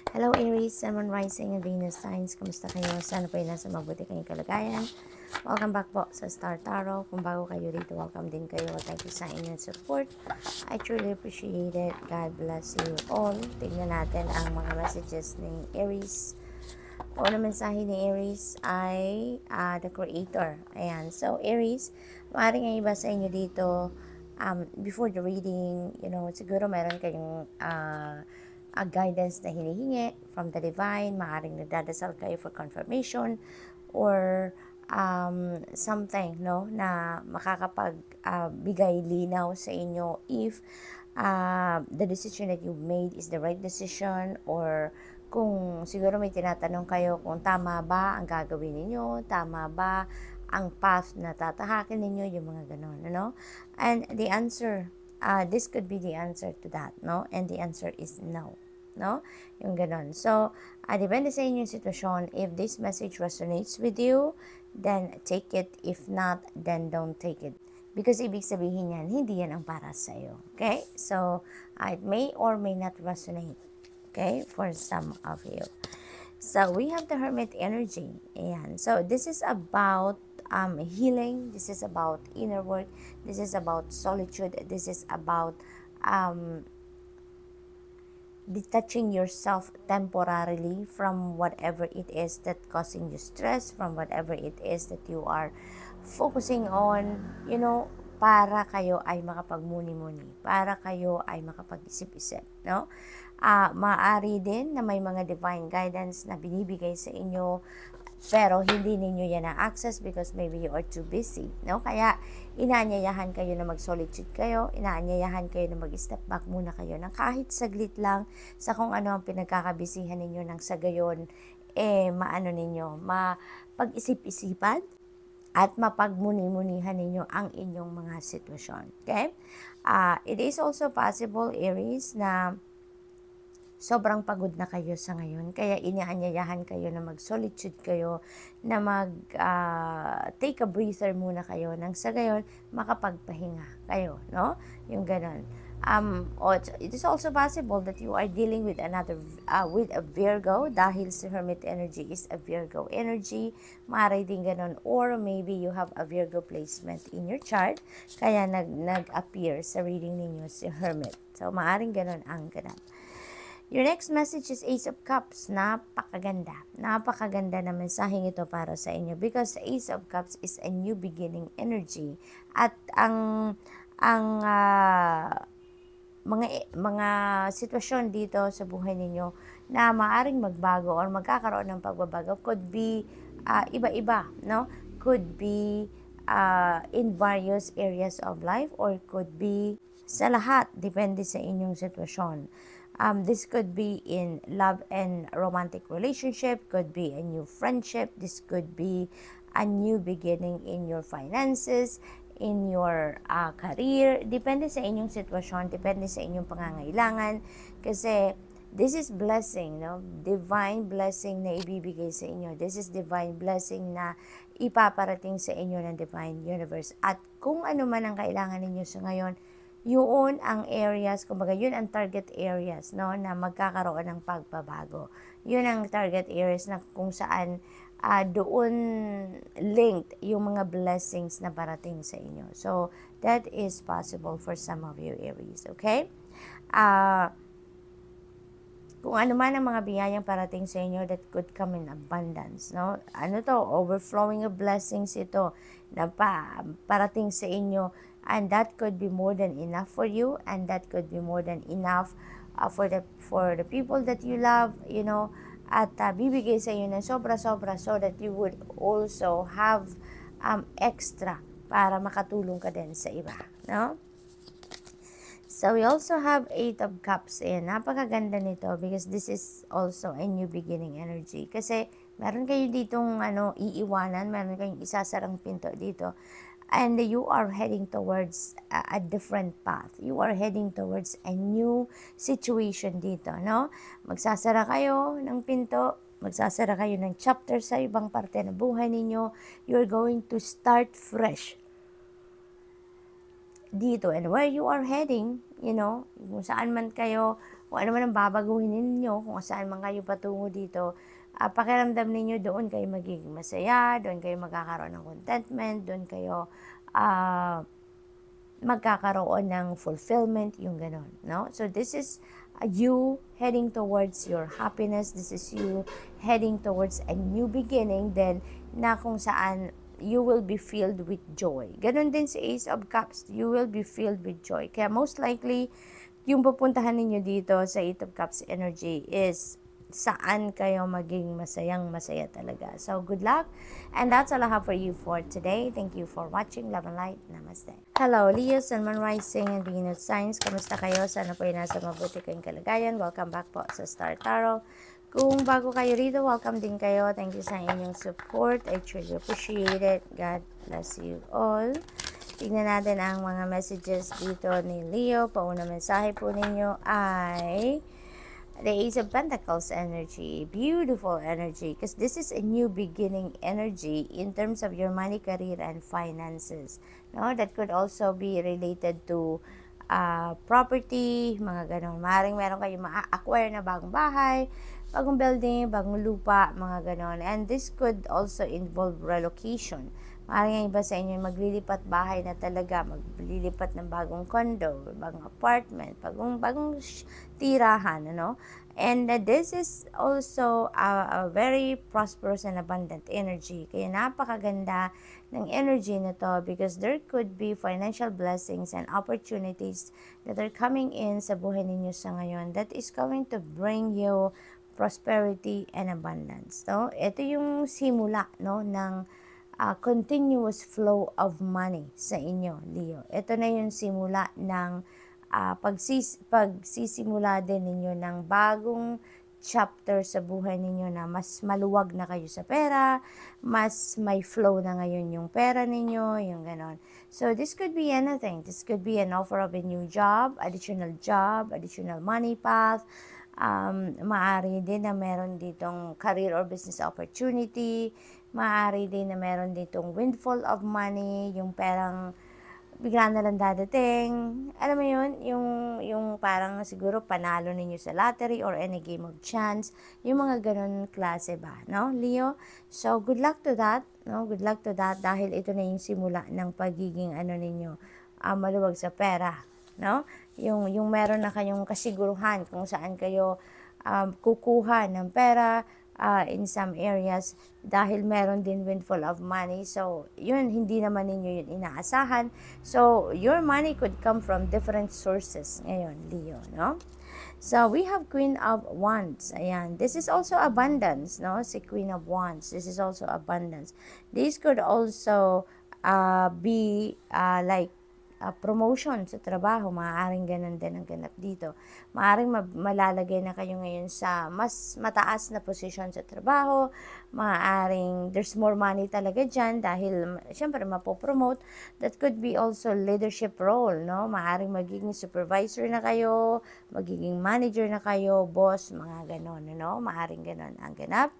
Hello Aries, Sun, Moon, Rising, and Venus signs. Kamusta kayo? Sana po ay nasa mabuti kayong kalagayan. Welcome back po sa Star Tarot. Kung bago kayo rito, welcome din kayo. Thank you sa inyong support. I truly appreciate it. God bless you all. Tingnan natin ang mga messages ni Aries. Una mensahe ni Aries ay the Creator. Ayan. So Aries, maaaring ang iba sa inyo dito, before the reading, siguro meron kayong guidance na hinihingi from the divine, maaaring nagdadasal kayo for confirmation or something na makakapagbigay linaw sa inyo if the decision that you made is the right decision, or kung siguro may tinatanong kayo kung tama ba ang gagawin ninyo, tama ba ang path na tatahakin ninyo, yung mga ganon, and the answer, this could be the answer to that, and the answer is no. Yung ganon. So, depende sa inyong sitwasyon. If this message resonates with you, then take it. If not, then don't take it. Because ibig sabihin yan, hindi yan ang para sa iyo. Okay? So, it may or may not resonate. Okay? For some of you. So, we have the Hermit energy. Ayan. So, this is about healing. This is about inner work. This is about solitude. This is about detaching yourself temporarily from whatever it is that causing you stress, from whatever it is that you are focusing on, para kayo ay makapagmuni-muni, para kayo ay makapag-isip-isip, maaari din na may mga divine guidance na binibigay sa inyo, pero hindi ninyo yan na-access because maybe you are too busy, Kaya, inaanyayahan kayo na mag-solitude kayo, inaanyayahan kayo na mag-step back muna kayo ng kahit saglit lang sa kung ano ang pinagkakabisihan ninyo ng sa gayon, mapag-isip-isipan at mapagmuni-munihan ninyo ang inyong mga sitwasyon. Okay? It is also possible, Aries, na sobrang pagod na kayo sa ngayon, kaya inaanyayahan kayo na mag-solitude kayo, na take a breather muna kayo, nang sa gayon, makapagpahinga kayo, Yung ganon. It is also possible that you are dealing with with a Virgo, dahil si Hermit energy is a Virgo energy, maaari din ganon, or maybe you have a Virgo placement in your chart, kaya nag-appear sa reading ninyo si Hermit. So, maaring ganon ang ganap. Your next message is Ace of Cups. Napakaganda. Napakaganda na mensaheng ito para sa inyo because Ace of Cups is a new beginning energy. At ang mga sitwasyon dito sa buhay ninyo na maaring magbago or magkakaroon ng pagbabago could be iba-iba, Could be in various areas of life, or could be sa lahat, depende sa inyong sitwasyon. This could be in love and romantic relationship, could be a new friendship, this could be a new beginning in your finances, in your career. Depende sa inyong sitwasyon, depende sa inyong pangangailangan. Kasi this is blessing, Divine blessing na ibibigay sa inyo. This is divine blessing na ipaparating sa inyo ng divine universe. At kung ano man ang kailangan ninyo sa ngayon, yun ang areas, kumbaga yun ang target areas, na magkakaroon ng pagbabago. Yun ang target areas na kung saan doon linked yung mga blessings na parating sa inyo. So, that is possible for some of you, Aries, okay? Kung ano man ang mga biyayang parating sa inyo that could come in abundance, overflowing of blessings ito na parating sa inyo, and that could be more than enough for you, and that could be more than enough for the people that you love, at bibigay sa inyo ng sobra-sobra so that you would also have extra para makatulong ka din sa iba, So, we also have 8 of Cups. Napakaganda nito because this is also a new beginning energy. Kasi, meron kayo ditong iiwanan, meron kayong isasarang pinto dito. And you are heading towards a different path. You are heading towards a new situation dito, Magsasara kayo ng pinto, magsasara kayo ng chapter sa ibang parte ng buhay ninyo. You're going to start fresh dito, and where you are heading, kung saan man kayo kung ano man ang babaguhin ninyo, kung saan man kayo patungo dito, pakiramdam ninyo doon kayo magiging masaya, doon kayo magkakaroon ng contentment, doon kayo magkakaroon ng fulfillment, yung ganon, no? So this is you heading towards your happiness. This is you heading towards a new beginning then na kung saan you will be filled with joy. Ganon din si Ace of Cups, you will be filled with joy. Kaya most likely, yung pupuntahan ninyo dito sa Eight of Cups energy is saan kayo maging masaya talaga. So, good luck. And that's all I have for you for today. Thank you for watching. Love and light. Namaste. Hello, Leo, Sun, Moon, Rising, and Venus signs. Kamusta kayo? Sana po yung nasa mabuti kayong kalagayan. Welcome back po sa Star Tarot. Kung bago kayo rito, welcome din kayo. Thank you sa inyong support. I truly appreciate it. God bless you all. Tingnan natin ang mga messages dito ni Leo. Pauna mensahe po ninyo ay the Ace of Pentacles energy, beautiful energy, because this is a new beginning energy in terms of your money, career, and finances. No, that could also be related to property, mga ganon. Maaaring meron kayo ma-acquire na bagong bahay, bagong building, bagong lupa, mga ganon. And this could also involve relocation. Maaaring iba sa inyo maglilipat bahay na talaga, maglilipat ng bagong condo, bagong apartment, bagong tirahan, ano? And this is also a very prosperous and abundant energy. Kaya napakaganda ng energy na to because there could be financial blessings and opportunities that are coming in sa buhay ninyo sa ngayon that is going to bring you prosperity and abundance. No? Ito yung simula, no, ng continuous flow of money sa inyo, Leo. Ito na yung simula ng pagsisimula din ninyo ng bagong chapter sa buhay ninyo na mas maluwag na kayo sa pera, mas may flow na ngayon yung pera ninyo, yung ganon. So, this could be anything. This could be an offer of a new job, additional money path, maaari din na meron ditong career or business opportunity, maaari din na meron ditong windfall of money, yung perang bigla na lang dadating. Alam mo yun, yung parang siguro panalo ninyo sa lottery or any game of chance, yung mga ganun klase ba, no, Leo? So, good luck to that, no? Good luck to that dahil ito na yung simula ng pagiging ninyo, maluwag sa pera, no? Yung meron na kayong kasiguruhan kung saan kayo kukuha ng pera, in some areas dahil meron din windfall of money. So, yun, hindi naman ninyo yun inaasahan. So, your money could come from different sources ngayon, Leo, no? So, we have Queen of Wands. Ayan. This is also abundance, no? Si Queen of Wands. This is also abundance. This could also be like promotion sa trabaho, maaaring ganun din ang ganap dito. Maaaring malalagay na kayo ngayon sa mas mataas na posisyon sa trabaho, maaaring there's more money talaga dyan dahil syempre mapopromote. That could be also leadership role, no? Maaaring magiging supervisor na kayo, magiging manager na kayo, boss, mga ganon, no? Maaaring ganon ang ganap.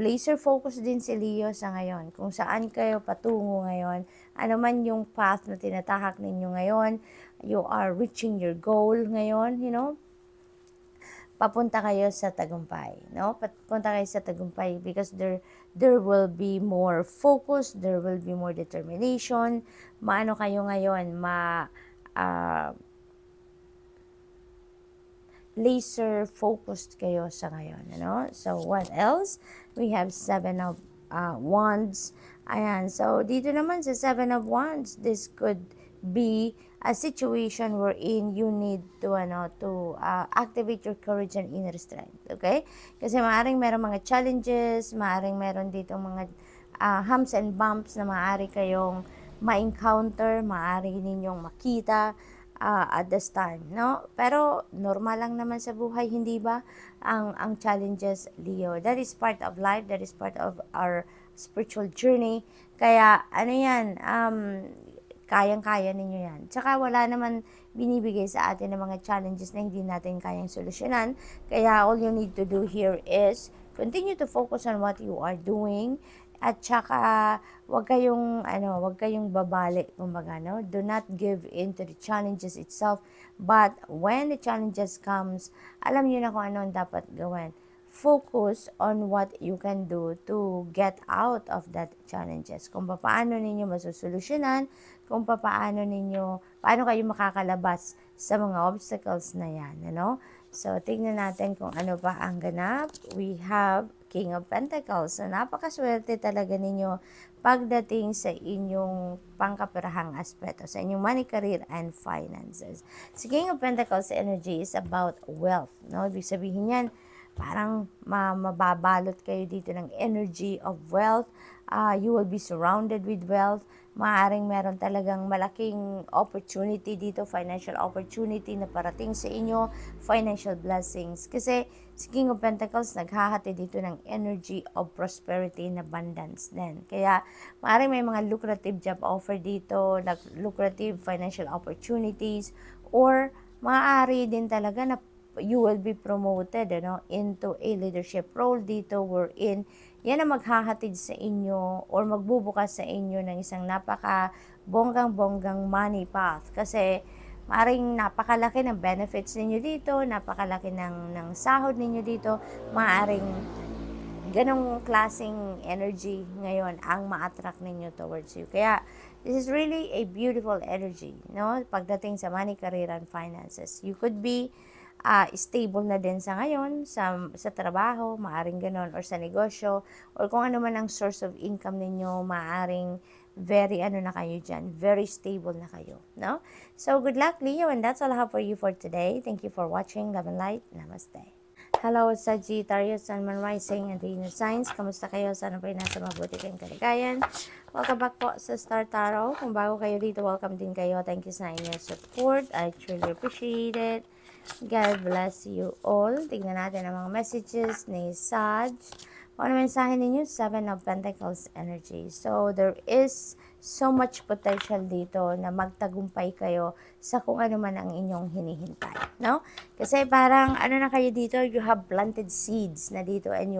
Laser focus din si Leo sa ngayon. Kung saan kayo patungo ngayon, ano man yung path na tinatahak ninyo ngayon, you are reaching your goal ngayon, you know, papunta kayo sa tagumpay, no? Papunta kayo sa tagumpay because there will be more focus, there will be more determination, maano kayo ngayon, laser focused kayo sa ngayon, ano? So, what else? We have Seven of Wands. Ayan, so dito naman sa Seven of Wands, this could be a situation wherein you need to activate your courage and inner strength, okay? Kasi maaaring meron mga challenges, maaaring meron dito mga humps and bumps na maaari kayong ma-encounter, maaari ninyong makita at this time, no? Pero normal lang naman sa buhay, hindi ba? Ang challenges, Leo. That is part of life, that is part of our spiritual journey. Kaya ano yan, kayang-kaya ninyo yan. Tsaka wala naman binibigay sa atin ng mga challenges na hindi natin kayang solusyonan. Kaya all you need to do here is continue to focus on what you are doing At saka, wag kayong babali, kumbaga, no? Do not give in to the challenges itself. But when the challenges comes, alam niyo na kung ano ang dapat gawin. Focus on what you can do to get out of that challenges. Kung paano ninyo masusolusyonan, kung paano kayo makakalabas sa mga obstacles na yan, ano? So, tingnan natin kung ano pa ang ganap. We have King of Pentacles. So, napakaswerte talaga ninyo pagdating sa inyong pangkapirahang aspeto, sa inyong money, career, and finances. Si King of Pentacles energy is about wealth, no? Ibig sabihin yan, parang mababalot kayo dito ng energy of wealth. You will be surrounded with wealth. Maaring meron talagang malaking opportunity dito, financial opportunity na parating sa inyo, financial blessings. Kasi si King of Pentacles naghahati dito ng energy of prosperity and abundance din. Kaya maaring may mga lucrative job offer dito, lucrative financial opportunities, or maaari din talaga na you will be promoted, into a leadership role dito, wherein yan ang maghahatid sa inyo or magbubukas sa inyo ng isang napaka bonggang-bonggang money path. Kasi maaaring napakalaki ng benefits ninyo dito, napakalaki ng sahod ninyo dito, maaaring ganong klaseng energy ngayon ang ma-attract ninyo towards you. Kaya this is really a beautiful energy, no? Pagdating sa money, career, and finances. You could be stable na din sa ngayon, sa trabaho, maaring ganon, or sa negosyo, or kung ano man ang source of income ninyo, maaring very na kayo dyan, very stable na kayo, no? So, good luck, Leo, and that's all I have for you for today. Thank you for watching. Love and light. Namaste. Hello, Sagittarius, Sun, Moon, Rising, and Venus signs. Kamusta kayo? Sana po nasa mabuti kayong kaligayan. Welcome back po sa Star Tarot. Kung bago kayo dito, welcome din kayo. Thank you sa inyong support. I truly appreciate it. God bless you all. Tignan natin ang mga messages ni Sag. Kung ano mensahe ninyo? 7 of Pentacles energy. So, there is so much potential dito na magtagumpay kayo sa kung ano man ang inyong hinihintay, no? Kasi parang, na kayo dito, you have planted seeds na dito and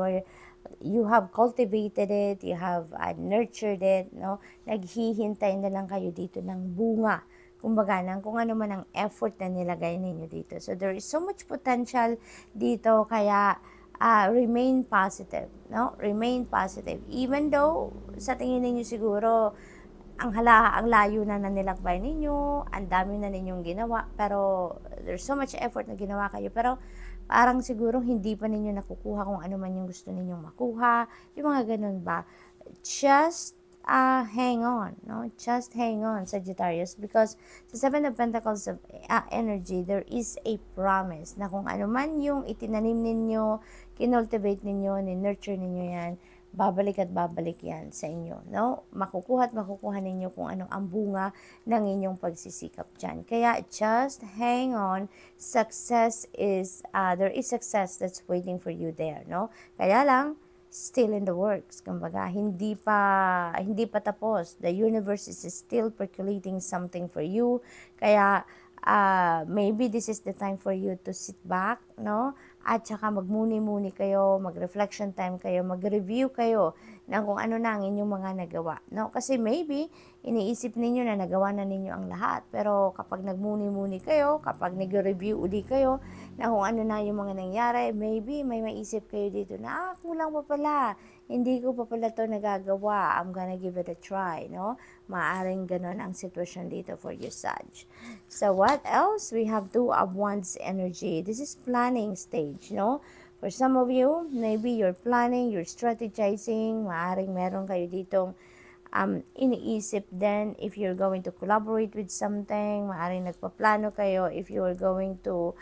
you have cultivated it, you have nurtured it, no? Naghihintay na lang kayo dito ng bunga. Kumbaga, kung ano man ang effort na nilagay ninyo dito. So, there is so much potential dito, kaya remain positive, no? Remain positive. Even though, sa tingin ninyo siguro, ang layo na nilakbay ninyo, ang dami na ninyong ginawa, pero there's so much effort na ginawa kayo, pero parang siguro hindi pa ninyo nakukuha kung ano man yung gusto ninyong makuha, yung mga ganun ba. Just hang on, no? Just hang on, Sagittarius, because sa 7 of Pentacles of energy, there is a promise na kung ano man yung itinanim ninyo, kinultivate ninyo, ni-nurture ninyo yan, babalik at babalik yan sa inyo, no? Makukuha at makukuha ninyo kung anong ang bunga ng inyong pagsisikap dyan. Kaya just hang on. Success is, there is success that's waiting for you there, no? Kaya lang, still in the works. Kumbaga, hindi pa tapos. The universe is still percolating something for you. Kaya, maybe this is the time for you to sit back, no? At saka magmuni-muni kayo, mag-reflection time kayo, mag-review kayo ng kung ano na ang inyong mga nagawa, no? Kasi maybe, iniisip ninyo na nagawa na ninyo ang lahat. Pero kapag nagmuni-muni kayo, kapag nag-review uli kayo, na kung ano na yung mga nangyari, maybe may maisip kayo dito na, kulang pa pala, hindi ko pa pala to nagagawa, I'm gonna give it a try, no? Maaring ganon ang sitwasyon dito for you, Sag. So, what else? We have 2 of Wands energy. This is planning stage, no? For some of you, maybe you're planning, you're strategizing, maaring meron kayo ditong iniisip din if you're going to collaborate with something, maaring nagpaplano kayo if you're going to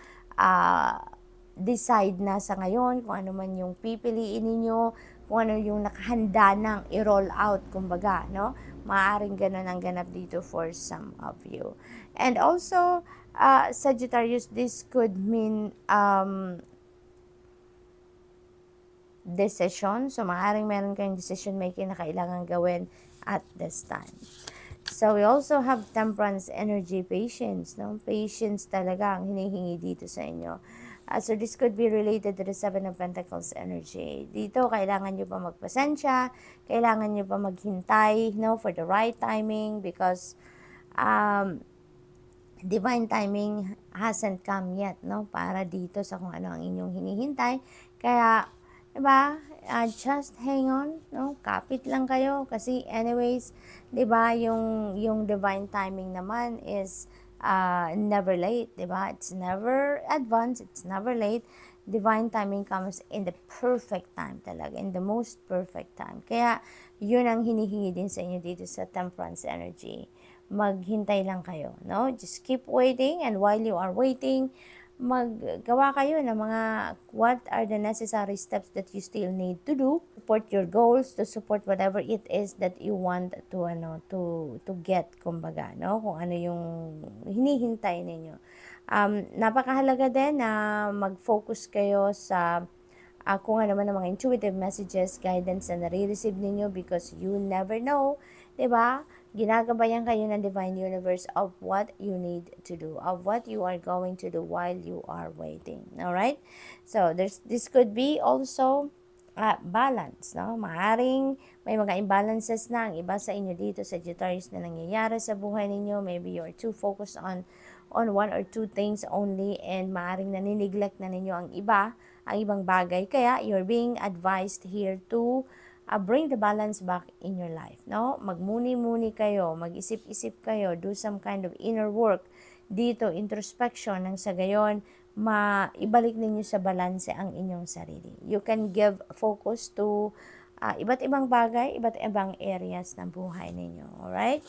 decide na sa ngayon kung ano man yung pipiliin ninyo, kung ano yung nakahanda nang i-roll out, kumbaga, no? Maaaring ganun ang ganap dito for some of you. And also, Sagittarius, this could mean decision. So, maaaring meron kayong decision making na kailangan gawin at this time. So, we also have Temperance energy, patience, no? Patience talaga ang hinihingi dito sa inyo. So this could be related to the Seven of Pentacles energy. Dito, kailangan nyo pa magpasensya, kailangan nyo pa maghintay, no, for the right timing, because divine timing hasn't come yet, no, para dito sa kung ano ang inyong hinihintay. Kaya, diba, just hang on, no, kapit lang kayo, kasi anyways, diba, yung divine timing naman is never late, diba? It's never advanced, it's never late. Divine timing comes in the perfect time talaga, in the most perfect time. Kaya, yun ang hinihingi din sa inyo dito sa Temperance energy. Maghintay lang kayo, no? Just keep waiting, and while you are waiting, maggawa kayo ng mga what are the necessary steps that you still need to do, support your goals, to support whatever it is that you want to get, kumbaga, no, kung ano yung hinihintay ninyo. Napakahalaga din na mag-focus kayo sa kung ano man ang mga intuitive messages, guidance na nare-receive ninyo, because you never know, diba? Ginagabayan kayo ng Divine Universe of what you need to do, of what you are going to do while you are waiting. Alright? So, this could be also balance, no? Maaring may mga imbalances na ang iba sa inyo dito, Sagittarius, na nangyayari sa buhay ninyo. Maybe you're too focused on one or two things only, and maaring nanineglect na ninyo ang ibang bagay. Kaya, you're being advised here to bring the balance back in your life, no? Magmuni-muni kayo, mag-isip-isip kayo, do some kind of inner work dito, introspection, nang sa gayon, maibalik ninyo sa balanse ang inyong sarili. You can give focus to iba't ibang bagay, iba't ibang areas ng buhay ninyo, alright?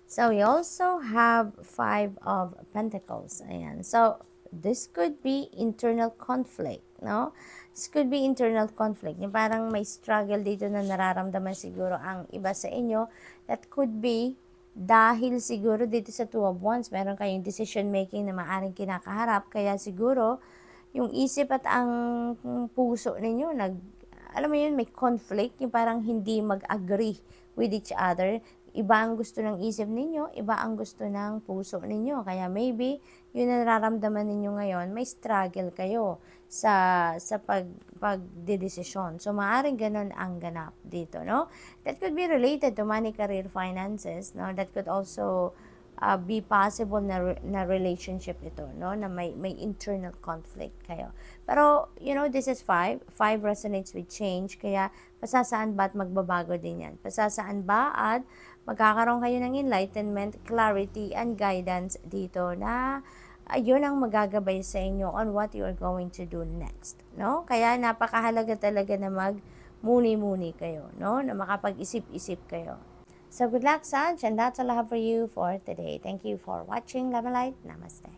So, we also have 5 of Pentacles. Ayan. So, this could be internal conflict, no? This could be internal conflict. Yung parang may struggle dito na nararamdaman siguro ang iba sa inyo. That could be dahil siguro dito sa Two of Wands, meron kayong decision making na maaring kinakaharap. Kaya siguro, yung isip at ang puso ninyo, alam mo yun, may conflict. Yung parang hindi mag-agree with each other. Iba ang gusto ng isip ninyo, iba ang gusto ng puso ninyo. Kaya maybe, yun na nararamdaman ninyo ngayon, may struggle kayo sa pagdedesisyon. So, maaaring ganun ang ganap dito, no? That could be related to money, career, finances, no? That could also be possible na relationship ito, no? Na may internal conflict kayo. Pero, you know, this is 5. 5 resonates with change. Kaya, pasasaan ba at magbabago din yan? Pasasaan ba at magkakaroon kayo ng enlightenment, clarity, and guidance dito na yun ang magagabay sa inyo on what you are going to do next, no? Kaya napakahalaga talaga na mag-muni-muni kayo, no? Na makapag-isip-isip kayo. So, good luck, Sag, and that's all I have for you for today. Thank you for watching. Love and light. Namaste.